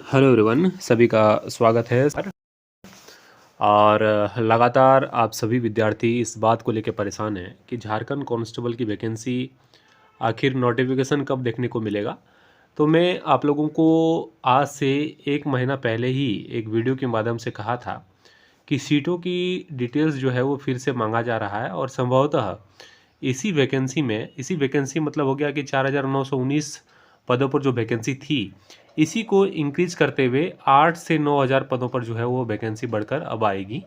Hello everyone, सभी का स्वागत है सर। और लगातार आप सभी विद्यार्थी इस बात को लेकर परेशान हैं कि झारखंड कांस्टेबल की वैकेंसी आखिर नोटिफिकेशन कब देखने को मिलेगा। तो मैं आप लोगों को आज से 1 महीना पहले ही एक वीडियो के माध्यम से कहा था कि सीटों की डिटेल्स जो है वो फिर से मांगा जा रहा है और संभवतः इसी वैकेंसी मतलब हो गया कि 4,919 पदों पर जो वैकेंसी थी, इसी को इंक्रीज करते हुए 8 से 9,000 पदों पर जो है वो वैकेंसी बढ़कर अब आएगी।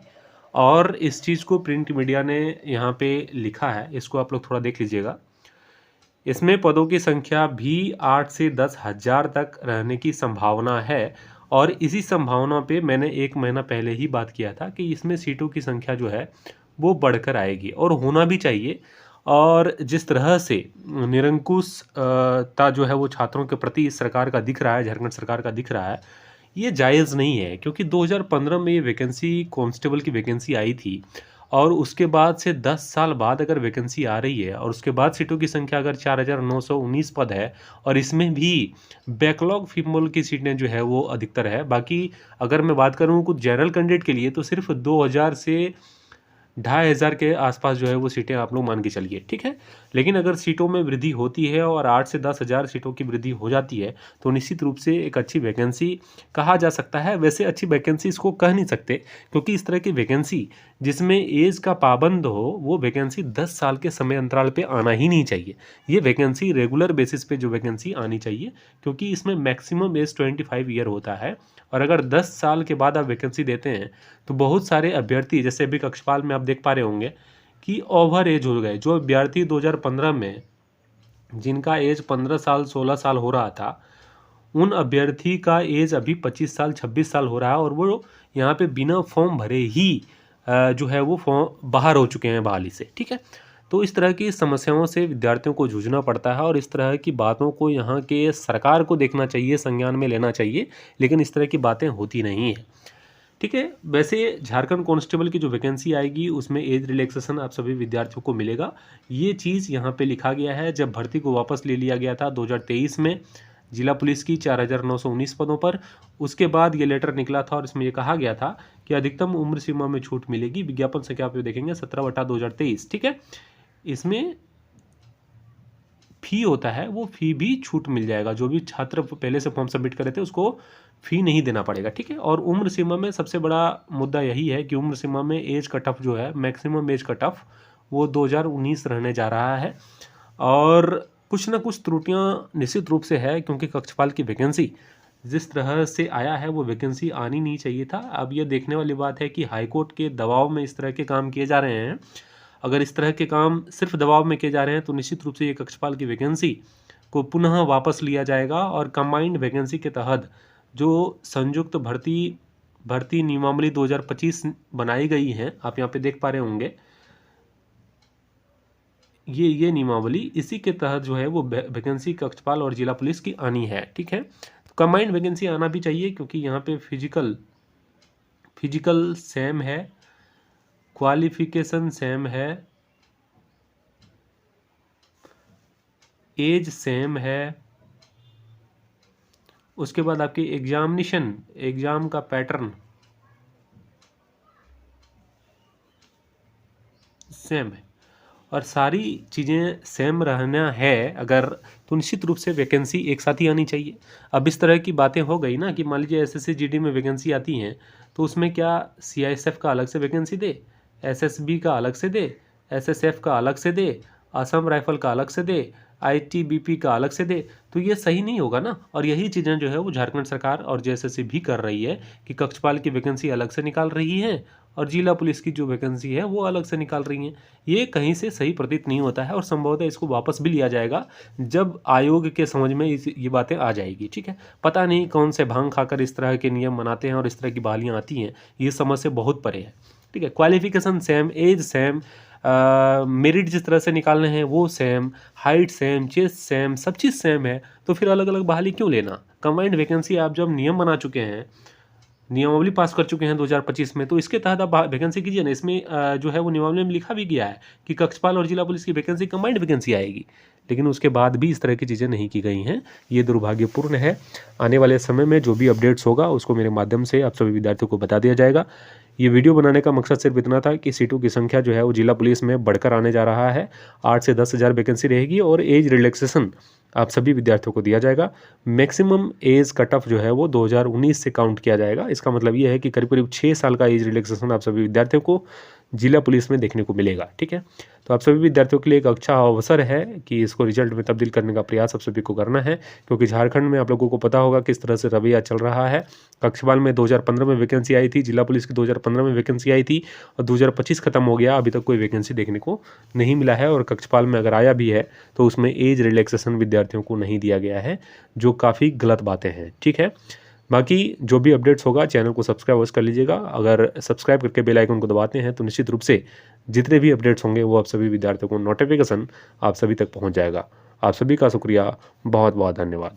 और इस चीज़ को प्रिंट मीडिया ने यहाँ पे लिखा है, इसको आप लोग थोड़ा देख लीजिएगा। इसमें पदों की संख्या भी 8 से 10,000 तक रहने की संभावना है। और इसी संभावना पे मैंने 1 महीना पहले ही बात किया था कि इसमें सीटों की संख्या जो है वो बढ़कर आएगी और होना भी चाहिए। और जिस तरह से निरंकुश ता जो है वो छात्रों के प्रति सरकार का दिख रहा है, झारखंड सरकार का दिख रहा है, ये जायज़ नहीं है। क्योंकि 2015 में ये वैकेंसी कांस्टेबल की वैकेंसी आई थी और उसके बाद से 10 साल बाद अगर वैकेंसी आ रही है और उसके बाद सीटों की संख्या अगर 4,919 पद है और इसमें भी बैकलॉग फीमेल की सीटें जो है वो अधिकतर है। बाकी अगर मैं बात करूँ कुछ जनरल कैंडिडेट के लिए तो सिर्फ 2,000 से 2,500 के आसपास जो है वो सीटें आप लोग मान के चलिए, ठीक है। लेकिन अगर सीटों में वृद्धि होती है और 8 से 10,000 सीटों की वृद्धि हो जाती है तो निश्चित रूप से एक अच्छी वैकेंसी कहा जा सकता है। वैसे अच्छी वैकेंसी इसको कह नहीं सकते, क्योंकि इस तरह की वैकेंसी जिसमें एज का पाबंद हो वो वैकेंसी 10 साल के समय अंतराल पे आना ही नहीं चाहिए। ये वैकेंसी रेगुलर बेसिस पे जो वैकेंसी आनी चाहिए, क्योंकि इसमें मैक्सिमम एज 25 ईयर होता है। और अगर 10 साल के बाद आप वैकेंसी देते हैं तो बहुत सारे अभ्यर्थी, जैसे अभी कक्षपाल में आप देख पा रहे होंगे कि ओवर एज हो गए। जो अभ्यर्थी 2015 में जिनका एज 15 साल 16 साल हो रहा था, उन अभ्यर्थी का एज अभी 25 साल 26 साल हो रहा है और वो यहाँ पे बिना फॉर्म भरे ही जो है वो फॉर्म बाहर हो चुके हैं बहाली से, ठीक है। तो इस तरह की समस्याओं से विद्यार्थियों को जूझना पड़ता है और इस तरह की बातों को यहाँ के सरकार को देखना चाहिए, संज्ञान में लेना चाहिए। लेकिन इस तरह की बातें होती नहीं है, ठीक है। वैसे झारखंड कांस्टेबल की जो वैकेंसी आएगी उसमें एज रिलैक्सेशन आप सभी विद्यार्थियों को मिलेगा। ये चीज़ यहाँ पे लिखा गया है। जब भर्ती को वापस ले लिया गया था 2023 में जिला पुलिस की 4,919 पदों पर, उसके बाद ये लेटर निकला था और इसमें ये कहा गया था कि अधिकतम उम्र सीमा में छूट मिलेगी। विज्ञापन संख्या पे देखेंगे 17/2023, ठीक है। इसमें फ़ी होता है, वो फ़ी भी छूट मिल जाएगा। जो भी छात्र पहले से फॉर्म सबमिट करे थे उसको फ़ी नहीं देना पड़ेगा, ठीक है। और उम्र सीमा में सबसे बड़ा मुद्दा यही है कि उम्र सीमा में एज कट ऑफ जो है, मैक्सिमम एज कट ऑफ, वो 2019 रहने जा रहा है। और कुछ ना कुछ त्रुटियां निश्चित रूप से है, क्योंकि कक्षपाल की वैकेंसी जिस तरह से आया है वो वैकेंसी आनी नहीं चाहिए था। अब ये देखने वाली बात है कि हाईकोर्ट के दबाव में इस तरह के काम किए जा रहे हैं। अगर इस तरह के काम सिर्फ दबाव में किए जा रहे हैं तो निश्चित रूप से ये कक्षपाल की वैकेंसी को पुनः वापस लिया जाएगा और कंबाइंड वैकेंसी के तहत जो संयुक्त भर्ती नियमावली 2025 बनाई गई है, आप यहाँ पे देख पा रहे होंगे, ये नियमावली, इसी के तहत जो है वो वैकेंसी कक्षपाल और जिला पुलिस की आनी है, ठीक है। तो कंबाइंड वैकेंसी आना भी चाहिए, क्योंकि यहाँ पे फिजिकल सेम है, क्वालिफिकेशन सेम है, एज सेम है, उसके बाद आपकी एग्जाम का पैटर्न सेम है और सारी चीज़ें सेम रहना है अगर, तो निश्चित रूप से वैकेंसी एक साथ ही आनी चाहिए। अब इस तरह की बातें हो गई ना कि मान लीजिए एसएससी जीडी में वैकेंसी आती हैं तो उसमें क्या सीआईएसएफ का अलग से वैकेंसी दे, एसएसबी का अलग से दे, एसएसएफ का अलग से दे, असम राइफल का अलग से दे, आईटीबीपी का अलग से दे, तो ये सही नहीं होगा ना। और यही चीज़ें जो है वो झारखंड सरकार और जेएसएससी भी कर रही है कि कक्षपाल की वैकेंसी अलग से निकाल रही है और जिला पुलिस की जो वैकेंसी है वो अलग से निकाल रही हैं। ये कहीं से सही प्रतीत नहीं होता है और संभवतः इसको वापस भी लिया जाएगा जब आयोग के समझ में ये बातें आ जाएगी, ठीक है। पता नहीं कौन से भांग खाकर इस तरह के नियम बनाते हैं और इस तरह की बहालियाँ आती हैं, ये समझ से बहुत परे है, ठीक है। Qualification same, age same, merit जिस तरह से निकालने हैं वो same, height same, chest same, सब चीज़ सेम है, तो फिर अलग अलग बहाली क्यों लेना। कंबाइंड वैकेंसी आप जब नियम बना चुके हैं नियमावली पास कर चुके हैं 2025 में, तो इसके तहत आप वैकेंसी कीजिए ना। इसमें जो है वो नियमावली में लिखा भी गया है कि कक्षपाल और जिला पुलिस की वैकेंसी कंबाइंड वैकेंसी आएगी, लेकिन उसके बाद भी इस तरह की चीज़ें नहीं की गई हैं। ये दुर्भाग्यपूर्ण है। आने वाले समय में जो भी अपडेट्स होगा उसको मेरे माध्यम से आप सभी विद्यार्थियों को बता दिया जाएगा। ये वीडियो बनाने का मकसद सिर्फ इतना था कि सीटों की संख्या जो है वो जिला पुलिस में बढ़कर आने जा रहा है। 8 से 10,000 वैकेंसी रहेगी और एज रिलैक्सेशन आप सभी विद्यार्थियों को दिया जाएगा। मैक्सिमम एज कट ऑफ जो है वो 2019 से काउंट किया जाएगा। इसका मतलब ये है कि करीब करीब 6 साल का एज रिलैक्सेशन आप सभी विद्यार्थियों को जिला पुलिस में देखने को मिलेगा। ठीक है, तो आप सभी विद्यार्थियों के लिए एक अच्छा अवसर है कि इसको रिजल्ट में तब्दील करने का प्रयास आप सभी को करना है, क्योंकि झारखंड में आप लोगों को पता होगा किस तरह से रवैया चल रहा है। कक्षपाल में 2015 में वैकेंसी आई थी, जिला पुलिस की 2015 में वैकेंसी आई थी और 2025 खत्म हो गया, अभी तक कोई वैकेंसी देखने को नहीं मिला है। और कक्षपाल में अगर आया भी है तो उसमें एज रिलैक्सेशन विद्यार्थियों को नहीं दिया गया है, जो काफ़ी गलत बातें हैं। ठीक है, बाकी जो भी अपडेट्स होगा चैनल को सब्सक्राइब अवश्य कर लीजिएगा। अगर सब्सक्राइब करके बेल आइकन को दबाते हैं तो निश्चित रूप से जितने भी अपडेट्स होंगे वो आप सभी विद्यार्थियों को नोटिफिकेशन आप सभी तक पहुंच जाएगा। आप सभी का शुक्रिया, बहुत बहुत धन्यवाद।